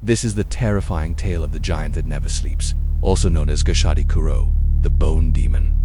This is the terrifying tale of the giant that never sleeps, also known as Gashadokuro, the bone demon.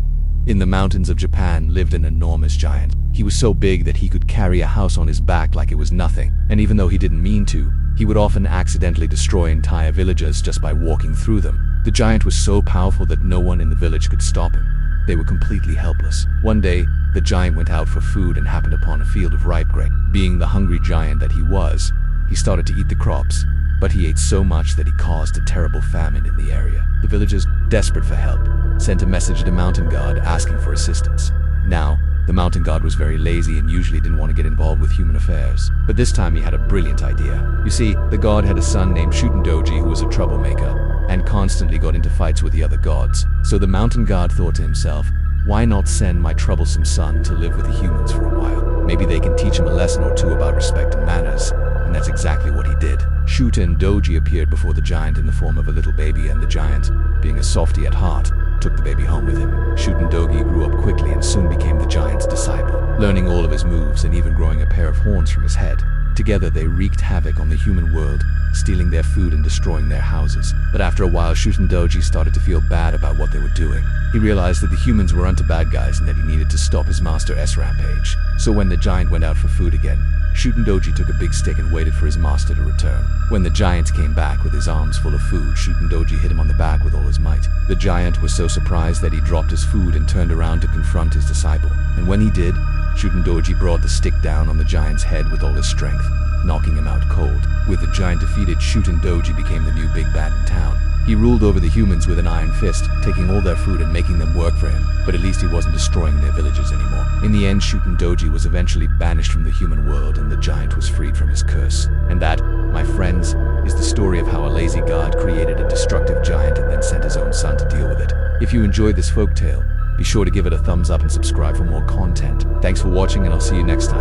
In the mountains of Japan lived an enormous giant. He was so big that he could carry a house on his back like it was nothing, and even though he didn't mean to, he would often accidentally destroy entire villages just by walking through them. The giant was so powerful that no one in the village could stop him. They were completely helpless. One day, the giant went out for food and happened upon a field of ripe grape. Being the hungry giant that he was, he started to eat the crops, but he ate so much that he caused a terrible famine in the area. The villagers, desperate for help, sent a message to the mountain god asking for assistance. Now, the mountain god was very lazy and usually didn't want to get involved with human affairs. But this time he had a brilliant idea. You see, the god had a son named Shutendoji who was a troublemaker and constantly got into fights with the other gods. So the mountain god thought to himself, why not send my troublesome son to live with the humans for a while? Maybe they can teach him a lesson or two about respect and manners. And that's exactly what he did. Shutendoji appeared before the giant in the form of a little baby, and the giant, being a softy at heart, took the baby home with him. Shutendoji grew up quickly and soon became the giant's disciple, learning all of his moves and even growing a pair of horns from his head. Together they wreaked havoc on the human world, stealing their food and destroying their houses. But after a while, Shutendoji started to feel bad about what they were doing. He realized that the humans were unto bad guys and that he needed to stop his master's rampage. So when the giant went out for food again, Shutendoji took a big stick and waited for his master to return. When the giant came back with his arms full of food, Shutendoji hit him on the back with all his might. The giant was so surprised that he dropped his food and turned around to confront his disciple. And when he did, Shutendoji brought the stick down on the giant's head with all his strength, knocking him out cold. With the giant defeated, Shutendoji became the new big bad in town. He ruled over the humans with an iron fist, taking all their food and making them work for him, but at least he wasn't destroying their villages anymore. In the end, Shutendoji was eventually banished from the human world and the giant was freed from his curse. And that, my friends, is the story of how a lazy god created a destructive giant and then sent his own son to deal with it. If you enjoyed this folktale, be sure to give it a thumbs up and subscribe for more content. Thanks for watching, and I'll see you next time.